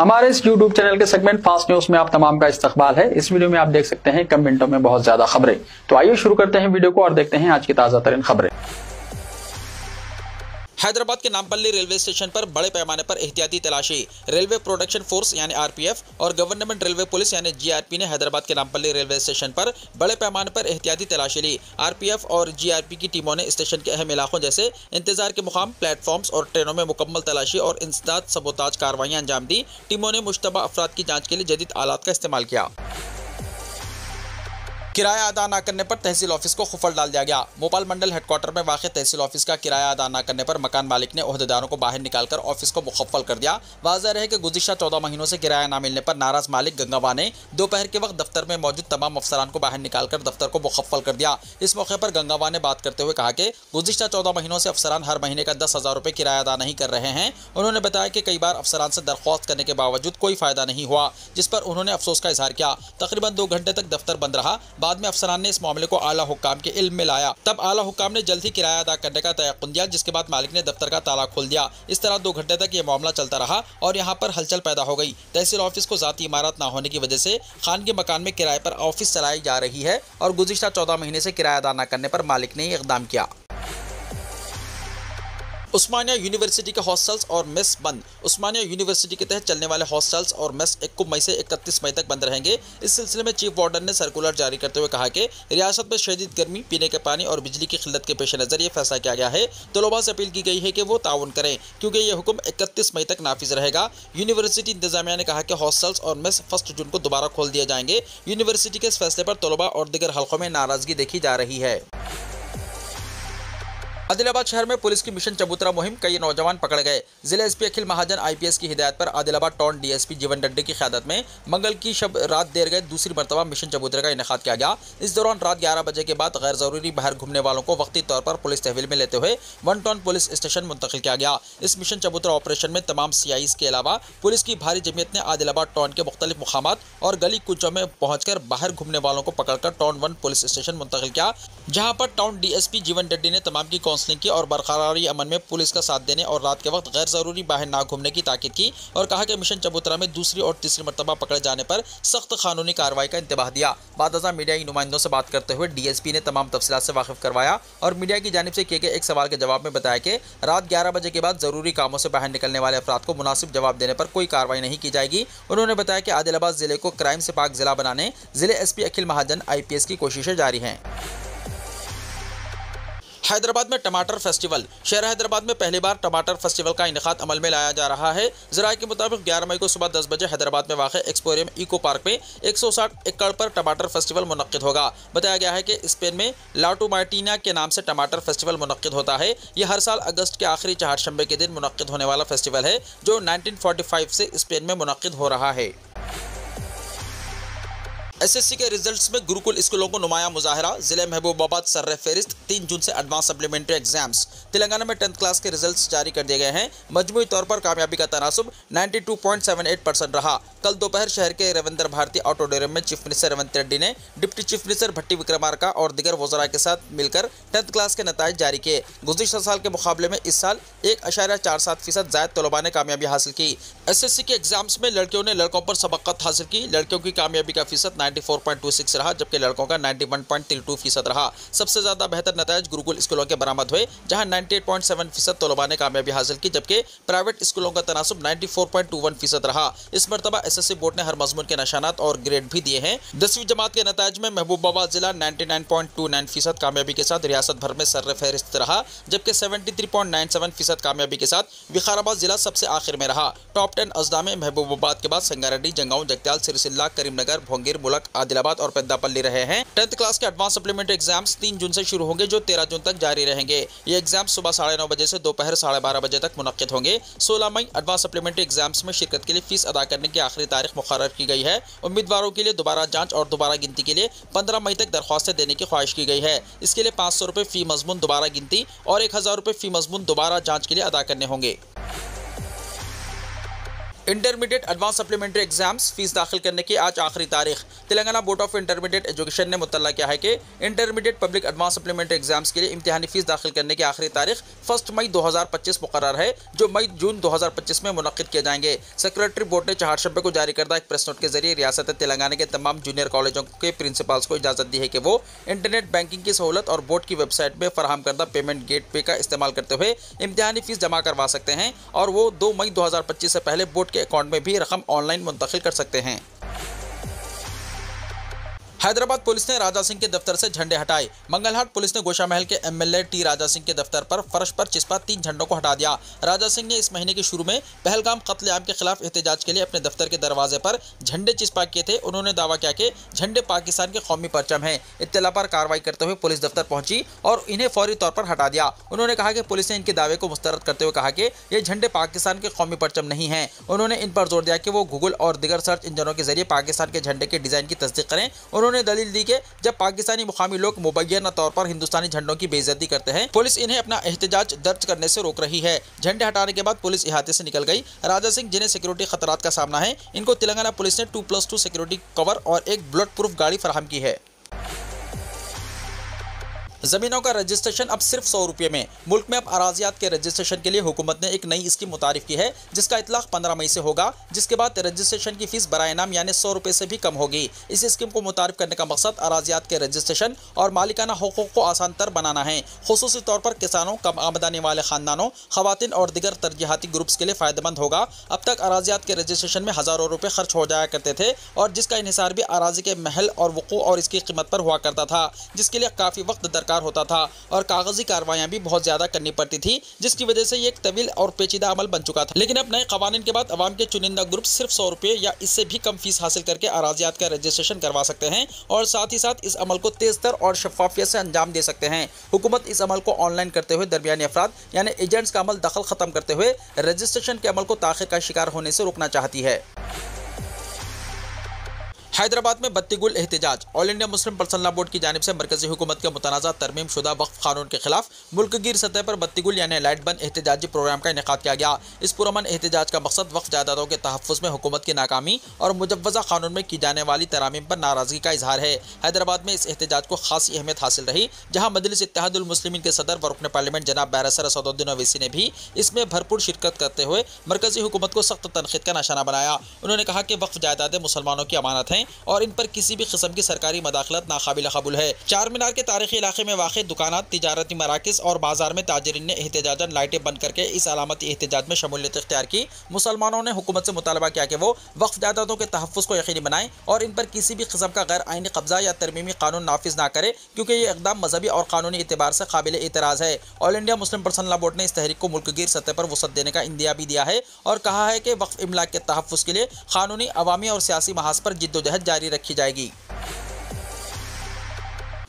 हमारे इस YouTube channel के सेगमेंट फास्ट न्यूज में आप तमाम का इस्तकबाल है। इस वीडियो में आप देख सकते हैं कम मिनटों में बहुत ज्यादा खबरें। तो आइए शुरू करते हैं वीडियो को और देखते हैं आज की ताजा तरीन खबरें। हैदराबाद के नामपल्ली रेलवे स्टेशन पर बड़े पैमाने पर एहतियाती तलाशी। रेलवे प्रोटेक्शन फोर्स यानी आरपीएफ और गवर्नमेंट रेलवे पुलिस यानी जीआरपी ने हैदराबाद के नामपल्ली रेलवे स्टेशन पर बड़े पैमाने पर एहतियाती तलाशी ली। आरपीएफ और जीआरपी की टीमों ने स्टेशन के अहम इलाकों जैसे इंतजार के मुकाम, प्लेटफॉर्म्स और ट्रेनों में मुकम्मल तलाशी और इंसदाद सबोताज कार्रवाइयां अंजाम दी। टीमों ने मुश्तबा अफराद की जाँच के लिए जदीद आलात का इस्तेमाल किया। किराया अदा न करने पर तहसील ऑफिस को खुफल डाल दिया गया। भोपाल मंडल हेडक्वार्टर में वाक़ तहसील ऑफिस का किराया अदा न करने पर मकान मालिक ने ओहदेदारों को बाहर निकालकर ऑफिस को मुखफ़्फ़ल कर दिया। वाज़ेह रहे कि गुज़िश्ता 14 महीनों से किराया न मिलने पर नाराज मालिक गंगावा ने दोपहर के वक्त दफ्तर में मौजूद तमाम अफसरान को बाहर निकालकर दफ्तर को मुखफ़्फ़ल कर दिया। इस मौके पर गंगावा ने बात करते हुए कहा कि गुज़िश्ता 14 महीनों से अफसरान हर महीने का 10,000 रुपये किराया अदा नहीं कर रहे हैं। उन्होंने बताया कि कई बार अफसरान से दरख्वास्त करने के बावजूद कोई फ़ायदा नहीं हुआ, जिस पर उन्होंने अफसोस का इजहार किया। तकरीबन 2 घंटे तक दफ्तर बंद रहा। बाद में अफसरान ने मामले को आला हुक्काम के इल्म में लाया। तब आला हुक्काम ने जल्द ही किराया अदा करने का तयक्कुन दिया, जिसके बाद मालिक ने दफ्तर का ताला खोल दिया। इस तरह 2 घंटे तक ये मामला चलता रहा और यहाँ पर हलचल पैदा हो गई। तहसील ऑफिस को ज़ाती इमारत न होने की वजह से खानगी मकान में किराए पर ऑफिस चलाई जा रही है और गुज़िश्ता 14 महीने से किराया अदा न करने पर मालिक ने इक़दाम किया। उस्मानिया यूनिवर्सिटी के हॉस्टल्स और मेस बंद। उस्मानिया यूनिवर्सिटी के तहत चलने वाले हॉस्टल्स और मेस 1 मई से 31 मई तक बंद रहेंगे। इस सिलसिले में चीफ वार्डन ने सर्कुलर जारी करते हुए कहा कि रियासत में शदीद गर्मी, पीने के पानी और बिजली की किल्लत के पेश नज़र ये फैसला किया गया है। तलबा से अपील की गई है कि वो ताउन करें क्योंकि ये हुक्म 31 मई तक नाफिज रहेगा। यूनिवर्सिटी इंतजामिया ने कहा कि हॉस्टल्स और मेस 1 जून को दोबारा खोल दिए जाएंगे। यूनिवर्सिटी के इस फैसले पर तलबा और दीगर हल्कों में नाराजगी देखी जा रही है। आदिलाबाद शहर में पुलिस की मिशन चबूतरा मुहिम, कई नौजवान पकड़े गए। जिला एसपी अखिल महाजन आईपीएस की हिदायत पर आदिलाबाद टाउन डीएसपी जीवन डड्डी की क़यादत में मंगल की शब रात देर गए दूसरी मरतबा मिशन चबूतरे का इनेकाद किया गया। इस दौरान रात 11 बजे के बाद गैर ज़रूरी बाहर घूमने वालों को वक्ती तौर पर पुलिस तहवील में लेते हुए 1 टाउन पुलिस स्टेशन मुंतकिल किया गया। इस मिशन चबूतरा ऑपरेशन में तमाम CIs के अलावा पुलिस की भारी जमीयत ने आदिलाबाद टाउन के मुख्तलिफ मुकामात और गली कूचों में पहुंचकर बाहर घूमने वालों को पकड़कर टाउन 1 पुलिस स्टेशन मुंतकिल किया, जहां पर टाउन डीएसपी जीवन डड्डी ने तमाम की काउंसलिंग की और बरकरारी अमन में पुलिस का साथ देने और रात के वक्त गैर जरूरी बाहर ना घूमने की ताकीद की और कहा कि मिशन चबूतरा में दूसरी और तीसरी मरतबा पकड़े जाने पर सख्त कानूनी कार्रवाई का इंतबाह दिया। बादअज़ा मीडिया की नुमाइंदों से बात करते हुए डीएसपी ने तमाम तफसीलात से वाकिफ करवाया और मीडिया की जानिब से किए गए एक सवाल के जवाब में बताया कि रात 11 बजे के बाद जरूरी कामों से बाहर निकलने वाले अफराद को मुनासिब जवाब देने पर कोई कार्रवाई नहीं की जाएगी। उन्होंने बताया कि आदिलाबाद जिले को क्राइम से पाक जिला बनाने जिले एसपी अखिल महाजन IPS की कोशिशें जारी हैं। हैदराबाद में टमाटर फेस्टिवल। शहर हैदराबाद में पहली बार टमाटर फेस्टिवल का इनेकाद अमल में लाया जा रहा है। ज़राए के मुताबिक 11 मई को सुबह 10 बजे हैदराबाद में वाक़ एक्सपोरियम इको पार्क में 160 एकड़ पर टमाटर फेस्टिवल मुनक्किद होगा। बताया गया है कि स्पेन में लाटो मार्टिना के नाम से टमाटर फेस्टिवल मुनक्किद होता है। यह हर साल अगस्त के आखिरी चहारशंबे के दिन मुनक्किद होने वाला फेस्टिवल है जो 1945 से स्पेन में मुनक्किद हो रहा है। SSC के रिजल्ट्स में गुरुकुल स्कूलों को नुमाया मुजाहरा। जिले महबूबाबाद सर्रे फहरिस्त 3 जून से एडवांस सप्लीमेंट्री एग्जाम्स। तेलंगाना में 10th क्लास के रिजल्ट्स जारी कर दिए गए हैं। मजमूई तौर पर कामयाबी का तनासुब 92.78% रहा। कल दोपहर शहर के रविंद्र भारती ऑडिटोरियम में चीफ मिनिस्टर रेवंत रेड्डी ने डिप्टी चीफ मिनिस्टर भट्टी विक्रमार्का और दीगर वज़रा के साथ मिलकर 10th क्लास के नताइज जारी किए। गुज़िश्ता साल के मुकाबले में इस साल 1.47% ज़ायद तलबा ने कामयाबी हासिल की। SSC के एग्जाम्स में लड़कियों ने लड़कों पर सबक़त हासिल की। लड़कियों की कामयाबी का फीसद 94.26 रहा, जबकि लड़कों का 91.32% रहा। सबसे ज्यादा बेहतर नताइज गुरुकुल स्कूलों के बरामद हुए, जहां 98.7% तलबा ने कामयाबी हासिल की, जबकि प्राइवेट स्कूलों का तनासुब 94.21% रहा। इस मरतबा SSC बोर्ड ने हर मजमून के निशानात और ग्रेड भी दिए हैं। 10वीं जमात के नताइज में महबूबाबाद जिला 99.29% कामयाबी के साथ रियासत भर में सर्रे फहरिस्त रहा, जबकि 73.97% कामयाबी के साथ विकाराबाद जिला सबसे आखिर में रहा। टॉप 10 अजला में महबूबाबाद के बाद संगारेड्डी, जंगांव, जगत्याल, सिरसिल्ला, करीमनगर, भोंगीर, मुलक, आदिलाबाद और पेद्दापल्ली रहे हैं। 10th क्लास के एडवांस सप्लीमेंट्री एग्जाम्स 3 जून से शुरू होंगे, जो 13 जून तक जारी रहेंगे। ये एग्जाम सुबह 9:30 बजे से दोपहर 12:30 बजे तक मुनक्किद होंगे। 16 मई एडवांस सप्लीमेंट्री एग्जाम्स में शिरकत के लिए फीस अदा करने की आखिरी तारीख मुकर्रर की गई है। उम्मीदवारों के लिए दोबारा जांच और दोबारा गिनती के लिए 15 मई तक दरख्वास्तें देने की ख्वाहिश की गई है। इसके लिए 500 रुपये फी मजमून दोबारा गिनती और 1000 रुपये फी मजमून दोबारा जांच के लिए अदा करने होंगे। Intermediate advance supplementary exams fees दाखिल करने की आज आखिरी तारीख। Telangana board of intermediate education ने मुतल्ला किया है कि intermediate public advance supplementary exams के लिए इम्तिहानी फीस दाखिल करने की आखिरी तारीख 1 मई 2025 मुकर्रर है, जो मई जून 2025 में मुनक्किद किए जाएंगे। सेक्रेटरी बोर्ड ने चहारशंबे को जारी करदा एक प्रेस नोट के जरिए रियासत तेलंगाना के तमाम जूनियर कॉलेजों के प्रिंसिपल्स को इजाजत दी है कि वो इंटरनेट बैंकिंग की सहूलत और बोर्ड की वेबसाइट में फराहम करदा पेमेंट गेटवे का इस्तेमाल करते हुए इम्तिहानी फीस जमा करवा सकते हैं और वो 2 मई 2025 से पहले बोर्ड के अकाउंट में भी रकम ऑनलाइन मुंतकिल कर सकते हैं। हैदराबाद पुलिस ने राजा सिंह के दफ्तर से झंडे हटाए। मंगलहाट पुलिस ने गोशा महल के एमएलए टी राजा सिंह के दफ्तर पर फर्श पर चिपका 3 झंडों को हटा दिया। राजा सिंह ने इस महीने के शुरू में पहलगाम कत्लेआम के खिलाफ एहतजाज के लिए अपने दफ्तर के दरवाजे पर झंडे चिपका किए थे। उन्होंने दावा किया कि झंडे पाकिस्तान के कौमी परचम हैं। इत्तला पर कार्रवाई करते हुए पुलिस दफ्तर पहुंची और इन्हें फौरी तौर पर हटा दिया। उन्होंने कहा कि पुलिस ने इनके दावे को मुस्तरद करते हुए कहा कि ये झंडे पाकिस्तान के कौमी परचम नहीं हैं। उन्होंने इन पर जोर दिया कि वो गूगल और दीगर सर्च इंजनों के जरिए पाकिस्तान के झंडे के डिजाइन की तस्दीक करें। उन्होंने दलील दी कि जब पाकिस्तानी मुकामी लोग मुबैना तौर पर हिंदुस्तानी झंडों की बेइज्जती करते हैं, पुलिस इन्हें अपना एहतजाज दर्ज करने से रोक रही है। झंडे हटाने के बाद पुलिस इहाते से निकल गई। राजा सिंह, जिन्हें सिक्योरिटी खतरात का सामना है, इनको तेलंगाना पुलिस ने 2+2 सिक्योरिटी कवर और एक बुलेट प्रूफ गाड़ी फराहम की है। जमीनों का रजिस्ट्रेशन अब सिर्फ 100 रुपये में। मुल्क में अब अराजियात के रजिस्ट्रेशन के लिए हुकूमत ने एक नई स्कीम मुतारिफ की है, जिसका इतलाक 15 मई से होगा, जिसके बाद रजिस्ट्रेशन की फीस बराए नाम यानी 100 रुपये से भी कम होगी। इस स्कीम को मुतारिफ करने का मकसद अराजियात के रजिस्ट्रेशन और मालिकाना हुकूक को आसान तर बनाना है। खुसूसी तौर पर किसानों, कम आमदनी वाले खानदानों, खवातीन और दिगर तरजीहाती ग्रुप्स के लिए फ़ायदेमंद होगा। अब तक अराजियात के रजिस्ट्रेशन में हज़ारों रुपये खर्च हो जाया करते थे और जिसका इन्हिसार भी अराजी के महल और वक़ू और इसकी कीमत पर हुआ करता था, जिसके लिए काफ़ी वक्त दरकार होता था और कागजी कार्रवाइयां भी बहुत ज्यादा करनी पड़ती थी, जिसकी वजह से ये एक तवील और पेचीदा अमल बन चुका था। लेकिन अब नए कवानीन के बाद अवाम के चुनिंदा ग्रुप सिर्फ 100 रुपये या इससे भी कम फीस हासिल करके अराजियात का रजिस्ट्रेशन करवा सकते हैं और साथ ही साथ इस अमल को तेज तर और शफाफियत से अंजाम दे सकते हैं। हुकूमत इस अमल को ऑनलाइन करते हुए दरमियानी अफराद यानी एजेंट्स का अमल दखल खत्म करते हुए रजिस्ट्रेशन के अमल को ताख़ीर का शिकार होने से रोकना चाहती है। हैदराबाद में बत्ती गुल एहतजाज। All India Muslim personal law board की जानिब से मरकजी हुकूमत के मुतनाज़ा तरमीम शुदा वक्फ कानून के खिलाफ मुल्क गिर सतह पर बत्ती गुल यानी लाइट बंद एहतजाजी प्रोग्राम का इनेकाद किया गया। इस पुरअमन एहतजाज का मकसद वक्फ जायदादों के तहफ़्फ़ुज़ में हुकूमत की नाकामी और मुजव्वज़ा कानून में की जाने वाली तरामीम पर नाराज़गी का इजहार है। हैदराबाद में इस एहतजाज को खासी अहमियत हासिल रही, जहाँ मजलिस इत्तेहादुल मुस्लिमीन के सदर व रुकन पार्लियामेंट जनाब बैरिस्टर असदुद्दीन ओवैसी ने भी इसमें भरपूर शिरकत करते हुए मरकजी हुकूमत को सख्त तनक़ीद का निशाना बनाया। उन्होंने कहा कि वक्फ जायदादें मुसलमानों की अमानत हैं और इन पर किसी भी किस्म की सरकारी मदाखलत नाकाबिल कबूल है। चार मीनार के तारीखी इलाके में वाक़ दुकानात, तिजारती मराकिज़ और बाजार में ताजरीन ने एहतजाजन लाइटें बंद करके इस अलामती एहतजाज में शमूलियत इख्तियार की। मुसलमानों ने हुकूमत से मुतालबा किया कि वो वक्फ जायदादों के तहफ़्फ़ुज़ को यकीनी बनाएं और इन पर किसी भी किस्म का गैर आइनी कब्जा या तरमीमी कानून नाफिज ना करे, क्योंकि ये इक़दाम मजहबी और कानूनी एतबार से काबिल एतराज़ है। All India Muslim personal law board ने इस तहरीक को मुल्क गिर सतह पर वसअत देने का इंदिया भी दिया है और कहा है कि वक्फ इमलाक के तहफ़्फ़ुज़ के लिए कानूनी, अवामी और सियासी महाज पर जिद्दोजहद जारी रखी जाएगी।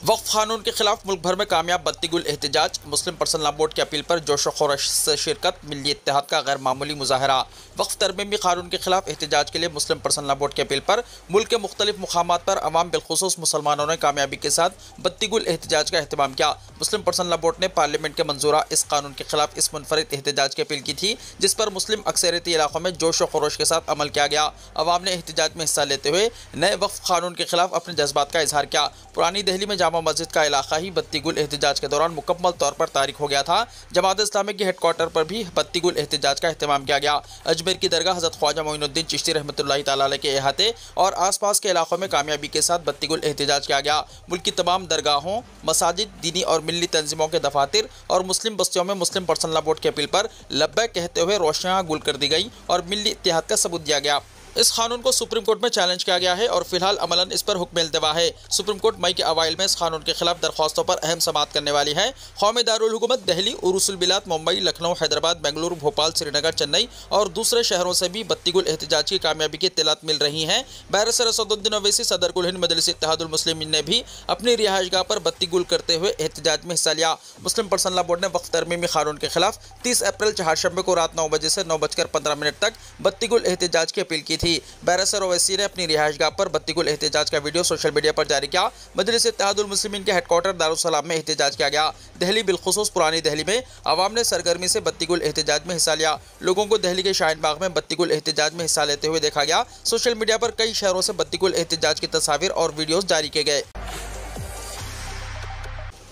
वक्फ कानून के खिलाफ मुल्क भर में कामयाब बत्ती गुल एहतजाज। मुस्लिम पर्सनल लॉ बोर्ड की अपील पर जोश व खरोश से शिरकत, मिल्ली इत्तेहाद का गैर मामूली मुजाहरा। वक्फ तरमीमी कानून के खिलाफ एहतजाज के लिए मुस्लिम पर्सनल लॉ बोर्ड की अपील पर मुल्क के मुख्तलिफ मुकामात पर अवाम बिलखुसूस मुसलमानों ने कामयाबी के साथ बत्ती गुल एहतजाज का एहतमाम किया। मुस्लिम पर्सनल लॉ बोर्ड ने पार्लियामेंट के मंजूरा इस कानून के खिलाफ इस मुनफरिद एहतजाज की अपील की थी, जिस पर मुस्लिम अक्सरियती इलाकों में जोश व खरोश के साथ अमल किया गया। अवाम ने एहतजाज में हिस्सा लेते हुए नए वक्फ कानून के खिलाफ अपने जज्बात का इजहार किया। पुरानी दिल्ली में जामा मस्जिद का इलाका ही बत्ती गुल एहतजाज के दौरान मुकम्मल तौर पर तारीख हो गया था। जमात इस्लामी के हेडक्वार्टर पर भी बत्ती गुल एहतजाज का एहतमाम किया गया। अजमेर की दरगाह हज़रत ख्वाजा मोइनुद्दीन चिश्ती रहमतुल्लाहि तआला अलैह के अहाते और आसपास के इलाकों में कामयाबी के साथ बत्ती गुल एहतजाज किया गया। मुल्क की तमाम दरगाहों, मसाजिद, दीनी और मिल्ली तंजीमों के दफातर और मुस्लिम बस्तियों में मुस्लिम पर्सनल लॉ बोर्ड की अपील पर लब्बैक कहते हुए रोशनियाँ गुल कर दी गई और मिल्ली इत्तेहाद का सबूत दिया गया। इस कानून को सुप्रीम कोर्ट में चैलेंज किया गया है और फिलहाल अमलन इस पर हुक्म इल्तिवा है। सुप्रीम कोर्ट मई के अवाइल में इस कानून के खिलाफ दरख्वास्तों पर अहम समाअत करने वाली है। कौमी दारुल हुकूमत दिल्ली, उरूसुल बिलाद, मुंबई, लखनऊ, हैदराबाद, बेंगलुरु, भोपाल, श्रीनगर, चेन्नई और दूसरे शहरों से भी बत्ती गुल एहतजाज की कामयाबी की इत्तलात मिल रही हैं। बैरिस्टर असदुद्दीन ओवैसी, सदर कुल हिंद मजलिस इत्तेहादुल मुस्लिमीन ने भी अपनी रिहाइशगाह पर बत्ती गुल करते हुए एहतजाज में हिस्सा लिया। मुस्लिम पर्सनल लॉ बोर्ड ने वक्फ तरमीमी कानून के खिलाफ 30 अप्रैल चहारशंबे को रात 9 बजे से 9:15 तक बत्ती गुल एहतजाज की अपील की थी। बैरिस्टर ओवैसी ने अपनी रिहाइशगाह पर बत्तीगुल एहतजाज का वीडियो सोशल मीडिया पर जारी किया। मजलिस इत्तेहादुल मुस्लिमीन के हेडक्वार्टर दारुस्सलाम में एहतजाज किया गया। दिल्ली बिलखुसूस पुरानी दिल्ली में आवाम ने सरगर्मी से बत्तीगुल एहतजाज में हिस्सा लिया। लोगों को दिल्ली के शाहीन बाग में बत्तीगुल एहतजाज में हिस्सा लेते हुए देखा गया। सोशल मीडिया पर कई शहरों से बत्तीगुल एहतजाज की तस्वीर और वीडियोस जारी किए गए।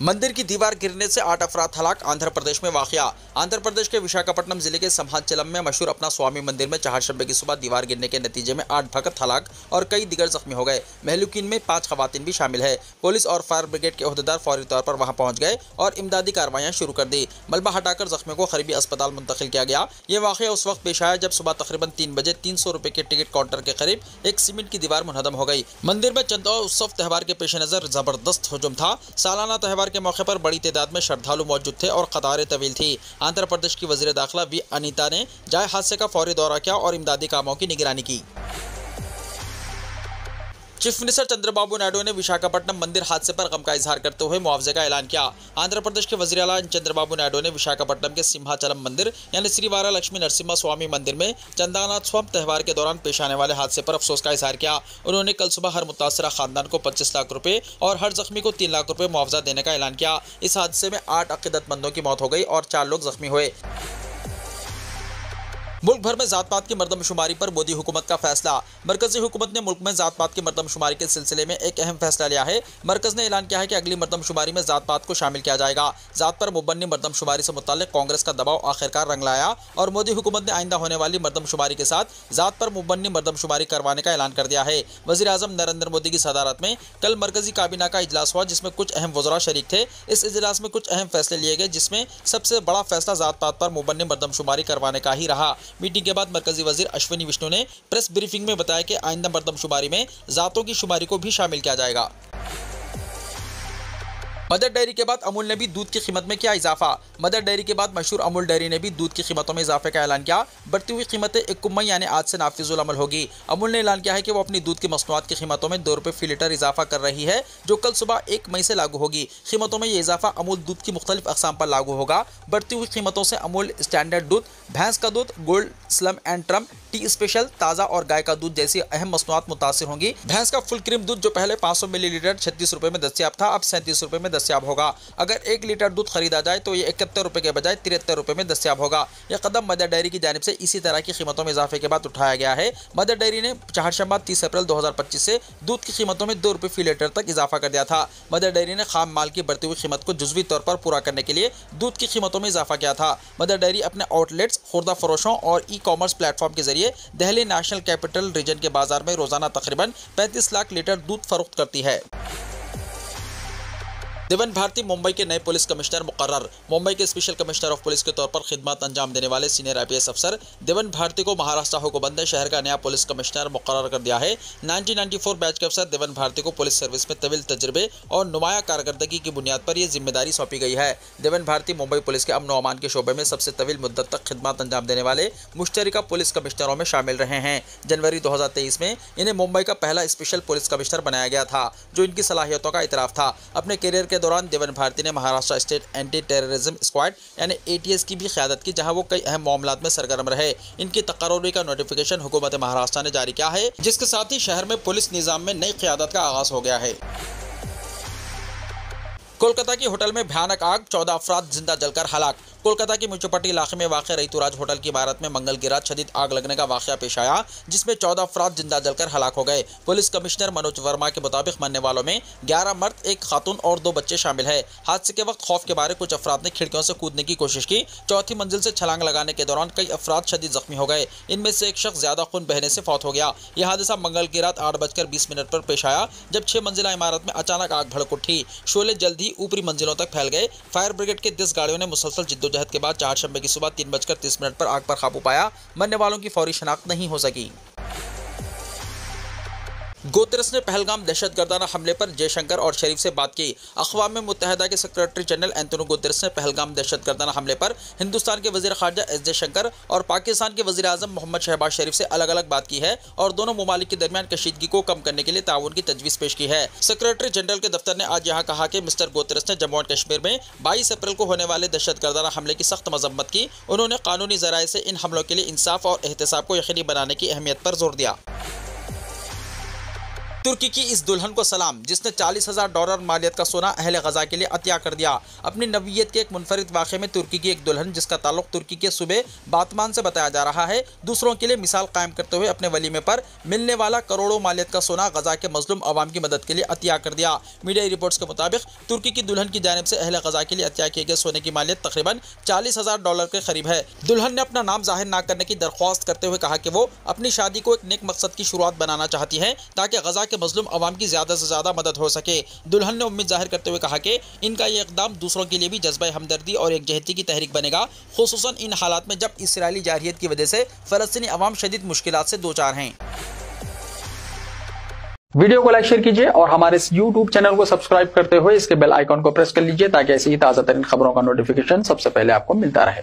मंदिर की दीवार गिरने से 8 अफराद हलाक। आंध्र प्रदेश में वाक़या। आंध्र प्रदेश के विशाखापट्टनम जिले के संहाचलम में मशहूर अपना स्वामी मंदिर में चारशंबे की सुबह दीवार गिरने के नतीजे में 8 भक्त हलाक और कई दिगर जख्मी हो गए। महलूकीन में 5 खवातीन भी शामिल है। पुलिस और फायर ब्रिगेड के ओहदेदार फौरी तौर पर वहां पहुंच गए और इमदादी कार्रवाइयां शुरू कर दी। मलबा हटाकर जख्मियों को करीबी अस्पताल मुंतकिल किया गया। ये वाक़या उस वक्त पेश आया जब सुबह तकरीबन 3 बजे 300 रुपये के टिकट काउंटर के करीब एक सीमेंट की दीवार मुनहदम हो गई। मंदिर में चंद और उत्सव त्यौहार के पेश नज़र जबरदस्त हुजूम था। सालाना त्यौहार के मौके पर बड़ी तादाद में श्रद्धालु मौजूद थे और कतारें तवील थी। आंध्र प्रदेश की वज़ीर दाखिला वी अनीता ने जाए हादसे का फौरी दौरा किया और इमदादी कामों की निगरानी की। चीफ मिनिस्टर चंद्रबाबू नायडू ने विशाखापट्टनम मंदिर हादसे पर गम का इजहार करते हुए मुआवजे का ऐलान किया। आंध्र प्रदेश के वज़ीर आला चंद्रबाबू नायडू ने विशाखापट्टनम के सिंहाचलम मंदिर यानी श्री वारा लक्ष्मी नरसिम्हा स्वामी मंदिर में चंदानात्सवम त्यौहार के दौरान पेश आने वाले हादसे पर अफसोस का इजहार किया। उन्होंने कल सुबह हर मुतासरा खानदान को 25 लाख रुपये और हर जख्मी को 3 लाख रुपये मुआवजा देने का ऐलान किया। इस हादसे में 8 अकीदतमंदों की मौत हो गई और 4 लोग जख्मी हुए। मुल्क भर में जात पात की मर्दमशुमारी पर मोदी हुकूमत का फैसला। मरकजी हुकूमत ने मुल्क में जात पात की मर्दमशुमारी के सिलसिले में एक अहम फैसला लिया है। मरकज ने ऐलान किया है कि अगली मर्दमशुमारी में जात पात को शामिल किया जाएगा। जात पर मुबन्नी मर्दमशुमारी से मुताल्लिक कांग्रेस का दबाव आखिरकार रंग लाया और मोदी हुकूमत ने आइंदा होने वाली मर्दमशुमारी के साथ जात पर मुबन्नी मर्दमशुमारी करवाने का ऐलान कर दिया है। वज़ीर आज़म नरेंद्र मोदी की सदारत में कल मरकजी काबीना का इजलास हुआ जिसमें कुछ अहम वज़रा शरीक थे। इस इजलास में कुछ अहम फैसले लिए गए जिसमें सबसे बड़ा फैसला जात पात पर मुबन्नी मर्दमशुमारी करवाने का ही रहा। मीटिंग के बाद मरकजी वजीर अश्विनी विष्णु ने प्रेस ब्रीफिंग में बताया कि आइंदा मर्दमशुमारी में जातों की शुमारी को भी शामिल किया जाएगा। मदर डेयरी के बाद अमूल ने भी दूध की कीमत में किया इजाफा। मदर डेयरी के बाद मशहूर अमूल डेयरी ने भी दूध की कीमतों में इजाफे का ऐलान किया। बढ़ती हुई कीमतें 1 मई यानी आज से नाफिजुल अमल होगी। अमूल ने ऐलान किया है कि वो अपनी दूध की मसनूआत की कीमतों में 2 रुपये फी लीटर इजाफा कर रही है जो कल सुबह 1 मई से लागू होगी। कीमतों में ये इजाफा अमूल दूध की मुख्तलिफ अक़साम पर लागू होगा। बढ़ती हुई कीमतों से अमूल स्टैंडर्ड दूध, भैंस का दूध, gold, slim and trim, tea special, ताज़ा और गाय का दूध जैसी अहम मसनूआत मुतासिर होंगी। भैंस का फुल क्रीम दूध जो पहले 500 मिलीलीटर 36 रुपये में दस्तियाब था अब 37 रुपये में दस्तियाब होगा। अगर 1 लीटर दूध खरीदा जाए तो ये 71 रुपये के बजाय 73 रुपये में दस्तियाब होगा। यह कदम मदर डेयरी की जानिब से इसी तरह की कीमतों में इजाफे के बाद उठाया गया है। मदर डेयरी ने चारशंबा 30 अप्रैल 2025 से दूध की कीमतों में 2 रुपये फी लीटर तक इजाफा कर दिया था। मदर डेयरी ने खाम माल की बढ़ती हुई कीमत को जुज़वी तौर पर पूरा करने के लिए दूध की कीमतों में इजाफा किया था। मदर डेयरी अपने आउटलेट्स, खुर्दा फरोशों और ई कॉमर्स प्लेटफॉर्म के जरिए दिल्ली नेशनल कैपिटल रीजन के बाजार में रोजाना तकरीबन 35 लाख लीटर दूध फरोख्त करती है। देवन भारती मुंबई के नए पुलिस कमिश्नर मुकर्रर। मुंबई के स्पेशल कमिश्नर ऑफ पुलिस के तौर पर खिदमत अंजाम देने वाले सीनियर IPS अफसर देवन भारती को महाराष्ट्र हुकूमत ने शहर का नया पुलिस कमिश्नर मुकर्रर कर दिया है। 1994 बैच के अफसर देवन भारती को पुलिस सर्विस में तवील तजर्बे और नुमाया कारकर्दगी की बुनियाद पर यह जिम्मेदारी सौंपी गई है। देवन भारती मुंबई पुलिस के अमन व अमान के शोबे में सबसे तवील मुद्दत तक खिदमत अंजाम देने वाले मुश्तरका पुलिस कमिश्नरों में शामिल रहे हैं। जनवरी 2023 में इन्हें मुंबई का पहला स्पेशल पुलिस कमिश्नर बनाया गया था जो इनकी सलाहियतों का इतराफ़ था। अपने करियर के दौरान देवन भारती ने Maharashtra state anti terrorism squad यानी ATS की भी क़यादत की जहां वो कई अहम मामलात में सरगर्म रहे। इनकी तकर्रुरी का नोटिफिकेशन हुकूमत महाराष्ट्र ने जारी किया है जिसके साथ ही शहर में पुलिस निज़ाम में नई क़यादत का आगाज़ हो गया है। कोलकाता की होटल में भयानक आग, 14 अफराद जिंदा जलकर हलाक। कोलकाता के म्यूचुपट्टी इलाके में वाक़ रईतुराज होटल की इमारत में मंगल की रात शदीद आग लगने का वाक़या पेश आया जिसमें 14 अफराद जिंदा जलकर हलाक हो गए। पुलिस कमिश्नर मनोज वर्मा के मुताबिक मरने वालों में 11 मर्द, 1 खातून और 2 बच्चे शामिल है। हादसे के वक्त खौफ के बारे कुछ अफराद ने खिड़कियों से कूदने की कोशिश की। चौथी मंजिल से छलांग लगाने के दौरान कई अफराद शदीद जख्मी हो गए। इनमें से एक शख्स ज़्यादा खून बहने से फौत हो गया। यह हादसा मंगल की रात 8:20 पर पेश आया जब 6 मंजिला इमारत में अचानक आग भड़क उठी। शोले जल्द ही ऊपरी मंजिलों तक फैल गए। फायर ब्रिगेड के 10 गाड़ियों ने मुसलसल जिद्दोजहद के बाद चारशंबे की सुबह 3:30 पर आग पर काबू पाया। मरने वालों की फौरी शनाख्त नहीं हो सकी। गुतेरेस ने पहलगाम दहशतगर्दाना हमले पर जयशंकर और शरीफ से बात की। अक़वाम मुत्तहिदा के सेक्रेटरी जनरल एंटोनियो गुतेरेस ने पहलगाम दहशतगर्दाना हमले पर हिंदुस्तान के वज़ीर ख़ारजा एस जयशंकर और पाकिस्तान के वज़ीर आज़म मोहम्मद शहबाज शरीफ से अलग अलग बात की है और दोनों ममालिक के दरमियान कशीदगी को कम करने के लिए ताउन की तजवीज़ पेश की है। सेक्रेटरी जनरल के दफ्तर ने आज यहाँ कहा कि मिस्टर गुतेरेस ने जम्मू एंड कश्मीर में 22 अप्रैल को होने वाले दहशतगर्दाना हमले की सख्त मजम्मत की। उन्होंने कानूनी ज़राए से इन हमलों के लिए इंसाफ और एहतसाब को यकीनी बनाने की अहमियत पर जोर दिया। तुर्की की इस दुल्हन को सलाम जिसने $40,000 मालियत का सोना अहले गजा के लिए अतिया कर दिया। अपनी नवीयत के एक मुनफरिद वाक़े में तुर्की की एक दुल्हन जिसका ताल्लुक तुर्की के सूबे बातमान से बताया जा रहा है, दूसरों के लिए मिसाल कायम करते हुए अपने वलीमे पर मिलने वाला करोड़ों मालियत का सोना गजा के मजलूम अवाम की मदद के लिए अतिया कर दिया। मीडिया रिपोर्ट्स के मुताबिक तुर्की की दुल्हन की जानिब से अहले गजा के लिए अतिया किए गए सोने की मालियत तकरीबन $40,000 के करीब है। दुल्हन ने अपना नाम जाहिर न करने की दरख्वास्त करते हुए कहा कि वो अपनी शादी को एक नेक मकसद की शुरुआत बनाना चाहती है ताकि गजा के मजलूम अवाम की ज़्यादा से ज़्यादा मदद हो सके। दुल्हन ने उम्मीद जाहिर करते हुए कहा कि इनका ये इक़दाम दूसरों के लिए भी जज्बा हमदर्दी और एकजहती की तहरीक बनेगा, खुसूसन इन हालात में जब इसराइली जारहियत की वजह से फ़लस्तीनी अवाम शदीद मुश्किलात से दो चार हैं। वीडियो को लाइक शेयर कीजिए और हमारे इस YouTube चैनल को सब्सक्राइब करते हुए इसके बेल आइकॉन को प्रेस कर लीजिए ताकि ऐसी ही ताज़ा तरीन खबरों का नोटिफिकेशन सबसे पहले आपको मिलता रहे।